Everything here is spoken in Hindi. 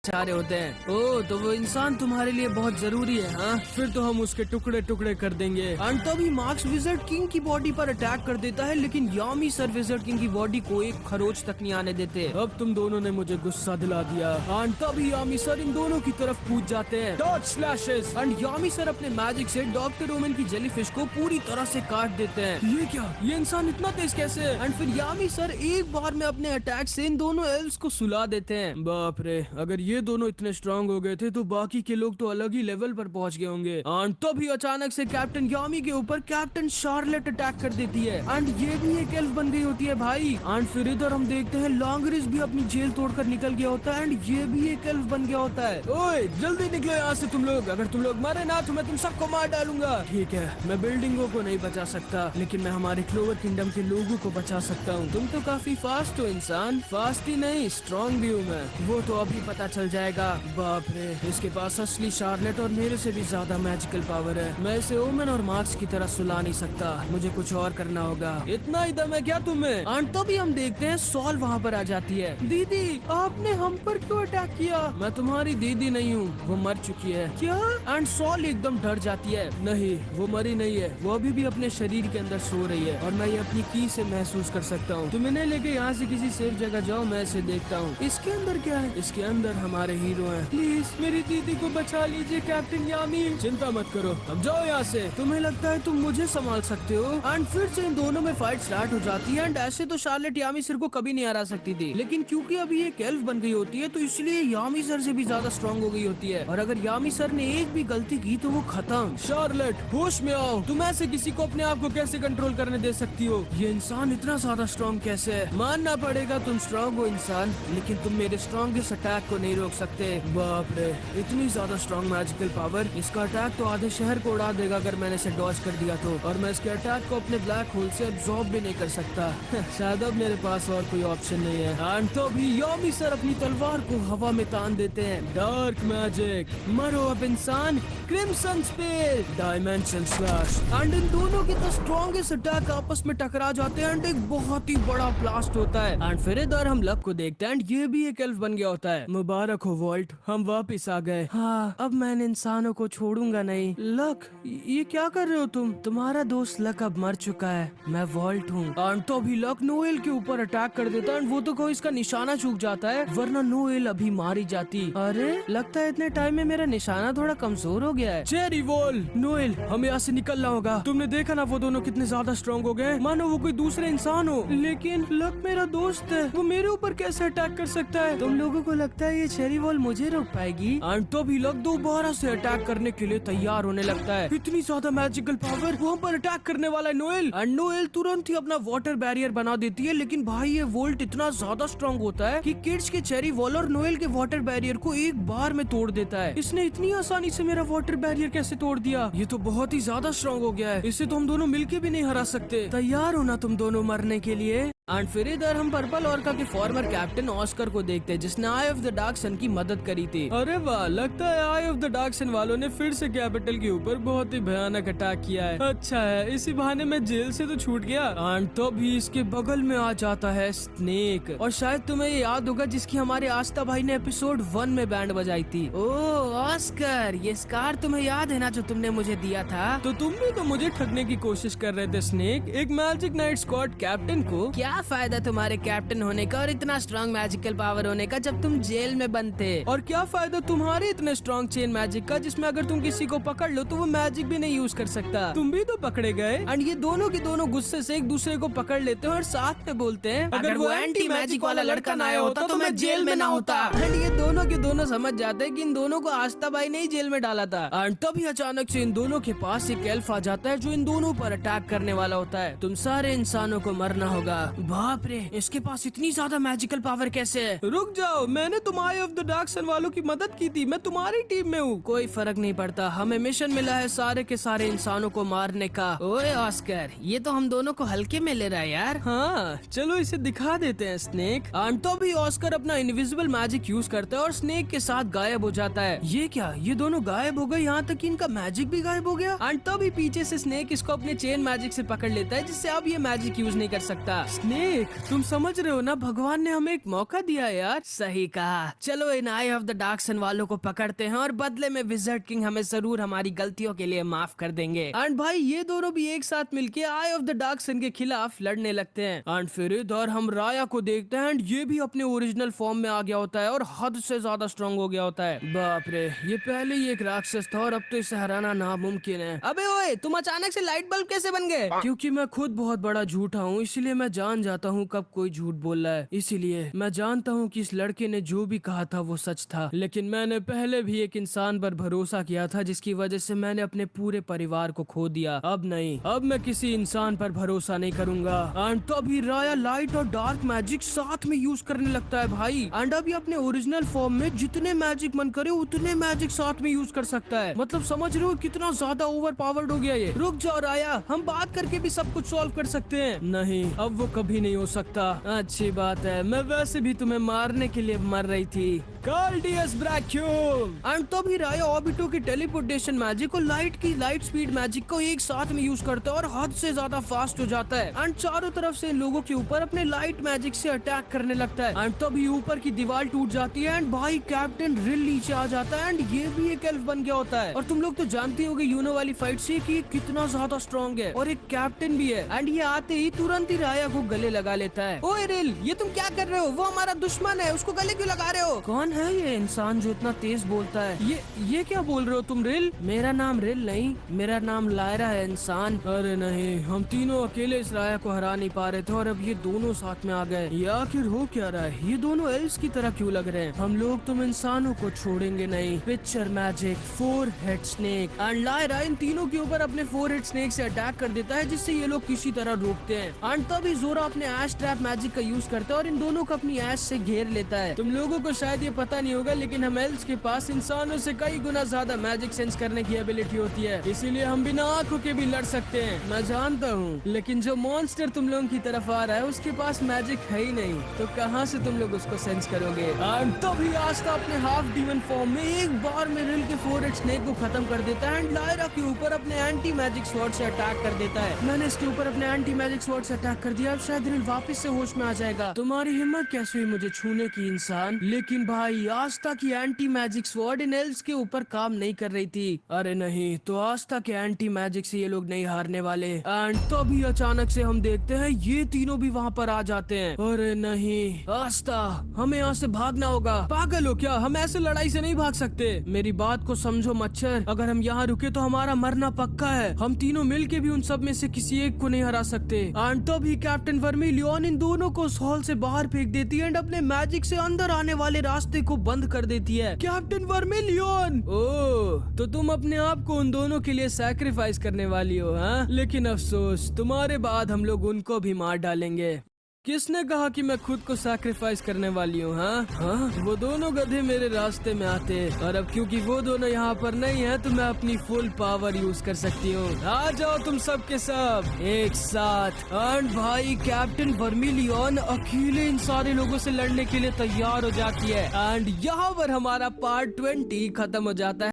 चाह रहे होते हैं। ओह, तो वो इंसान तुम्हारे लिए बहुत जरूरी है। हाँ, फिर तो हम उसके टुकड़े टुकड़े कर देंगे। एंड तभी मार्क्स विज़र्ड किंग की बॉडी पर अटैक कर देता है, लेकिन यामी सर विज़र्ड किंग की बॉडी को एक खरोच तक नहीं आने देते। अब तुम दोनों ने मुझे गुस्सा दिला दिया। एंड तभी यामी सर इन दोनों की तरफ कूद जाते हैं। Dot slashes. And Yami sir अपने मैजिक से डॉक्टर ओमेन की जेलीफिश को पूरी तरह से काट देते हैं। ये क्या, ये इंसान इतना तेज कैसे? एंड फिर यामी सर एक बार में अपने अटैक से इन दोनों एल्व्स को सुला देते हैं। बाप रे, अगर ये दोनों इतने स्ट्रांग हो गए थे तो बाकी के लोग तो अलग ही लेवल पर पहुंच गए होंगे। एंड तभी अचानक से कैप्टन यामी के ऊपर कैप्टन शार्लेट अटैक कर देती है। एंड ये भी एक एल्फ बन गई होती है भाई। एंड फिर इधर हम देखते हैं लॉन्गरिस भी अपनी जेल तोड़कर निकल गया होता है। एंड ये भी एक एल्फ बन गया होता है। ओए, जल्दी निकलो यहाँ से तुम लोग। अगर तुम लोग मरे ना तो मैं तुम सबको मार डालूंगा। ठीक है, मैं बिल्डिंगों को नहीं बचा सकता, लेकिन मैं हमारे क्लोवर किंगडम के लोगों को बचा सकता हूँ। तुम तो काफी फास्ट हो इंसान। फास्ट ही नहीं, स्ट्रॉन्ग भी हूँ मैं। वो तो अभी पता चल जाएगा। बाप रे, इसके पास असली शार्लेट और मेरे से भी ज्यादा मैजिकल पावर है। मैं इसे ओमेन और मार्क्स की तरह सुला नहीं सकता। मुझे कुछ और करना होगा। इतना ही दम है क्या तुम्हें? एंड तभी हम देखते हैं सॉल वहाँ पर आ जाती है। दीदी, आपने हम पर क्यों अटैक किया? मैं तुम्हारी दीदी नहीं हूँ, वो मर चुकी है। क्या? एंड सॉल एकदम डर जाती है। नहीं, वो मरी नहीं है, वो अभी भी अपने शरीर के अंदर सो रही है और मैं ये अपनी की से महसूस कर सकता हूँ। तुम इन्हें लेके यहाँ से किसी सेफ जगह जाओ, मैं इसे देखता हूँ। इसके अंदर क्या है? इसके अंदर हमारे हीरो हैं। प्लीज मेरी दीदी को बचा लीजिए कैप्टन यामी। चिंता मत करो, अब जाओ यहाँ से। तुम्हें लगता है तुम मुझे संभाल सकते हो? एंड फिर से इन दोनों में फाइट स्टार्ट हो जाती है। एंड ऐसे तो शार्लेट यामी सर को कभी नहीं हरा सकती थी, लेकिन क्योंकि अभी एक एल्फ बन गई होती है तो इसलिए यामी सर से भी ज्यादा स्ट्रॉन्ग हो गई होती है। और अगर यामी सर ने एक भी गलती की तो वो खत्म। शार्लेट, होश में आओ। तुम ऐसे किसी को अपने आप को कैसे कंट्रोल करने दे सकती हो? ये इंसान इतना ज्यादा स्ट्रॉन्ग कैसे है? मानना पड़ेगा तुम स्ट्रॉन्ग हो इंसान, लेकिन तुम मेरे स्ट्रॉन्गेस्ट अटैक को नहीं रोक सकते। बाप रे, इतनी ज्यादा स्ट्रॉन्ग मैजिकल पावर। इसका अटैक तो आधे शहर को उड़ा देगा अगर मैंने इसे डॉज कर दिया तो। और मैं इसके अटैक को अपने ब्लैक होल से एब्जॉर्ब भी नहीं कर सकता। शायद अब मेरे पास और कोई ऑप्शन नहीं है। एंड तो भी यामी सर अपनी तलवार को हवा में तान देते हैं। डार्क मैजिक, मरो अब इंसान। Crimson spell, dimension slash. And in दोनों के तो स्ट्रॉन्गेस्ट अटैक आपस में टकरा जाते हैं एंड एक बहुत ही बड़ा ब्लास्ट होता है। एंड फिर इधर हम लक को देखते हैं एंड ये भी एक एल्फ बन गया होता है। मुबारक हो वॉल्ट, हम वापिस आ गए। हाँ, अब मैं इंसानों को छोड़ूंगा नहीं। लक, ये क्या कर रहे हो तुम? तुम्हारा दोस्त लक अब मर चुका है, मैं वॉल्ट हूँ। एंड तो भी लक नोएल के ऊपर अटैक कर देता है। वो तो कोई इसका निशाना चूक जाता है, वरना नोएल अभी मारी जाती। अरे, लगता है इतने टाइम में मेरा निशाना थोड़ा कमजोर हो गया है। चेरी वॉल, नोएल, हमें यहाँ से निकलना होगा। तुमने देखा ना वो दोनों कितने ज्यादा स्ट्रॉन्ग हो गए, मानो वो कोई दूसरे इंसान हो। लेकिन लक मेरा दोस्त है, वो मेरे ऊपर कैसे अटैक कर सकता है? तुम लोगों को लगता है ये चेरी वॉल मुझे रोक पाएगी? एंड तो भी लक दोबारा से अटैक करने के लिए तैयार होने लगता है। इतनी ज्यादा मैजिकल पावर, वहाँ पर अटैक करने वाला है नोएल। एंड नोएल तुरंत ही अपना वाटर बैरियर बना देती है, लेकिन भाई ये वोल्ट इतना ज्यादा स्ट्रॉन्ग होता है कि किड्स के चेरी वॉल और नोएल के वाटर बैरियर को एक बार में तोड़ देता है। इसने इतनी आसानी से मेरा वाटर बैरियर कैसे तोड़ दिया? ये तो बहुत ही ज्यादा स्ट्रॉन्ग हो गया है, इसे तो हम दोनों मिलके भी नहीं हरा सकते। तैयार हो ना तुम दोनों मरने के लिए? एंड फिर इधर हम पर्पल ऑर्का के फॉर्मर कैप्टन ऑस्कर को देखते हैं, जिसने आई ऑफ द डार्क सन की मदद करी थी। अरे वाह, लगता है आई ऑफ द डार्क सन वालों ने फिर से कैपिटल के ऊपर बहुत ही भयानक अटैक किया है। अच्छा है, इसी बहाने मैं जेल से तो छूट गया। एंड तो भी इसके बगल में आ जाता है स्नेक। और शायद तुम्हें ये याद होगा जिसकी हमारे आस्था भाई ने एपिसोड 1 में बैंड बजाई थी। ओह ऑस्कर, ये स्कार तुम्हें याद है ना जो तुमने मुझे दिया था? तो तुम भी तो मुझे ठगने की कोशिश कर रहे थे स्नेक, एक मैजिक नाइट स्क्वाड कैप्टन को। क्या फायदा तुम्हारे कैप्टन होने का और इतना स्ट्रॉन्ग मैजिकल पावर होने का जब तुम जेल में बंद थे? और क्या फायदा तुम्हारे इतने स्ट्रॉन्ग चेन मैजिक का जिसमें अगर तुम किसी को पकड़ लो तो वो मैजिक भी नहीं यूज कर सकता? तुम भी तो पकड़े गए। एंड ये दोनों के दोनों गुस्से से एक दूसरे को पकड़ लेते हैं और साथ में बोलते हैं, अगर वो एंटी मैजिक वाला लड़का ना आया होता तो मैं जेल में ना होता। एंड ये दोनों के दोनों समझ जाते हैं कि इन दोनों को आस्था भाई ने ही जेल में डाला था। एंड तभी अचानक से इन दोनों के पास एक एल्फ आ जाता है जो इन दोनों पर अटैक करने वाला होता है। तुम सारे इंसानों को मरना होगा। बाप रे, इसके पास इतनी ज्यादा मैजिकल पावर कैसे है? रुक जाओ, मैंने तुम आई ऑफ द डार्क सन वालों की मदद की थी, मैं तुम्हारी टीम में हूँ। कोई फर्क नहीं पड़ता, हमें मिशन मिला है सारे के सारे इंसानों को मारने का। ओए ऑस्कर, ये तो हम दोनों को हल्के में ले रहा है यार। हाँ, चलो इसे दिखा देते हैं स्नेक। एंड तो भी ऑस्कर अपना इनविजिबल मैजिक यूज करता है और स्नेक के साथ गायब हो जाता है। ये क्या, ये दोनों गायब हो गए, यहाँ तक कि इनका मैजिक भी गायब हो गया। एंड तभी पीछे से स्नेक इसको अपने चेन मैजिक से पकड़ लेता है, जिससे अब ये मैजिक यूज नहीं कर सकता। स्नेक स्नेक, तुम समझ रहे हो ना, भगवान ने हमें एक मौका दिया यार। सही कहा। चलो इन आई ऑफ द डार्क सन वालों को पकड़ते हैं और बदले में विज़र्ड किंग हमें जरूर हमारी गलतियों के लिए माफ कर देंगे। एंड भाई ये दोनों भी एक साथ मिलके आई ऑफ द डार्क सन के खिलाफ लड़ने लगते हैं। एंड फिर इधर हम राया को देखते हैं एंड ये भी अपने ओरिजिनल फॉर्म में आ गया होता है और हद से ज्यादा स्ट्रांग हो गया होता है। बाप रे, ये पहले ही एक राक्षस था और अब तो इसे हराना नामुमकिन है। अबे ओए, तुम अचानक से लाइट बल्ब कैसे बन गए? क्योंकि मैं खुद बहुत बड़ा झूठा हूँ, इसलिए मैं जान जाता हूँ कब कोई झूठ बोल रहा है। इसीलिए मैं जानता हूँ कि इस लड़के ने जो भी कहा था वो सच था, लेकिन मैंने पहले भी एक इंसान पर भरोसा किया था जिसकी वजह से मैंने अपने पूरे परिवार को खो दिया। अब नहीं, अब मैं किसी इंसान पर भरोसा नहीं करूंगा। एंड तभी राया लाइट और डार्क मैजिक साथ में यूज करने लगता है भाई। एंड अभी अपने ओरिजिनल फॉर्म में जितने मैजिक मन करे उतने मैजिक साथ में यूज कर सकता है। मतलब समझ रहे हो कितना ज्यादा ओवर पावर्ड हो गया ये। रुक जाओ राया, हम बात करके भी सब कुछ सॉल्व कर सकते हैं। नहीं, अब वो कभी नहीं हो सकता। अच्छी बात है, मैं वैसे भी तुम्हें मारने के लिए मर रही थी। कार्डियस ब्रैक्यूम। एंड तभी राया ऑबिटो की टेलीपोर्टेशन मैजिक और लाइट स्पीड मैजिक को एक साथ में यूज करता है और हद से ज्यादा फास्ट हो जाता है। एंड चारों तरफ से इन लोगों के ऊपर अपने लाइट मैजिक से अटैक करने लगता है। एंड तभी ऊपर की दीवार टूट जाती है एंड भाई कैप्टन रिल नीचे आ जाता है एंड ये भी एक एल्फ बन गया होता है। और तुम लोग तो जानते होगे यूनो वाली फाइट से कि कितना ज्यादा स्ट्रॉन्ग है और एक कैप्टन भी है। एंड ये आते ही तुरंत ही राया को गले लगा लेता है। ओए रिल, ये तुम क्या कर रहे हो? वो हमारा दुश्मन है, उसको गले क्यों लगा रहे हो? कौन है ये इंसान जो इतना तेज बोलता है? ये क्या बोल रहे हो तुम रिल? मेरा नाम रिल नहीं, मेरा नाम लायरा है इंसान। अरे नहीं, हम तीनों अकेले इस राया को हरा नहीं पा रहे थे और अब ये दोनों साथ में आ गए। ये आखिर हो क्या रहा है? ये दोनों एल्व्स की तरह क्यों लग रहे हैं? हम लोग तुम इंसानों को छोड़ेंगे नहीं। Picture magic, 4 head snake. And Lyra इन तीनों के ऊपर अपने 4 हेड स्नेक से अटैक कर देता है जिससे ये लोग किसी तरह रोकते हैं। एंड तभी जोरा अपने ऐश ट्रैप मैजिक का यूज करता है और इन दोनों को अपनी ऐश से घेर लेता है। तुम लोगों को शायद ये पता नहीं होगा, लेकिन हम एल्व्स के पास इंसानों से कई गुना ज्यादा मैजिक सेंस करने की एबिलिटी होती है, इसीलिए हम बिना आंखों के भी लड़ सकते हैं। मैं जानता हूँ, लेकिन जो मॉन्स्टर तुम लोगों की तरफ आ रहा है उसके पास मैजिक है ही नहीं, तो कहाँ से तुम लोग उसको सेंस करोगे? एंड तभी आस्था अपने हाफ डीमन फॉर्म में एक बार में रिल के 4 हेड स्नेक को खत्म कर देता है एंड लायरा के ऊपर अपने एंटी मैजिक स्वॉर्ड से अटैक कर देता है। मैंने इसके ऊपर अपने एंटी मैजिक स्वॉर्ड से अटैक कर दिया, अब शायद रिल वापस से होश में आ जाएगा। तुम्हारी हिम्मत कैसे हुई मुझे छूने की इंसान? लेकिन भाई आस्था की एंटी मैजिक स्वॉर्ड इन एल्व्स के ऊपर काम नहीं कर रही थी। अरे नहीं, तो आस्था के एंटी मैजिक से ये लोग नहीं हारने वाले। एंड तभी अचानक से हम देखते हैं ये तीनों भी वहाँ पर आ जाते हैं। अरे नहीं आस्था, हमें यहाँ से भागना होगा। पागल हो क्या? हम ऐसे लड़ाई से नहीं भाग सकते। मेरी बात को समझो मच्छर, अगर हम यहाँ रुके तो हमारा मरना पक्का है। हम तीनों मिलके भी उन सब में से किसी एक को नहीं हरा सकते। एंड तभी कैप्टन वर्मिलियन इन दोनों को उस हॉल से बाहर फेंक देती है एंड अपने मैजिक से अंदर आने वाले रास्ते को बंद कर देती है। कैप्टन वर्मिलियन, ओह, तो तुम अपने आप को उन दोनों के लिए सैक्रिफाइस करने वाली हो, हाँ? लेकिन अफसोस, तुम्हारे बाद हम लोग उनको भी मार डालेंगे। किसने कहा कि मैं खुद को सैक्रिफाइस करने वाली हूँ? हाँ, वो दोनों गधे मेरे रास्ते में आते और अब क्योंकि वो दोनों यहाँ पर नहीं है तो मैं अपनी फुल पावर यूज कर सकती हूँ। आ जाओ तुम सब के सब एक साथ। एंड भाई कैप्टन वर्मिलियन अकेले इन सारे लोगों से लड़ने के लिए तैयार हो जाती है। एंड यहाँ पर हमारा पार्ट 20 खत्म हो जाता है।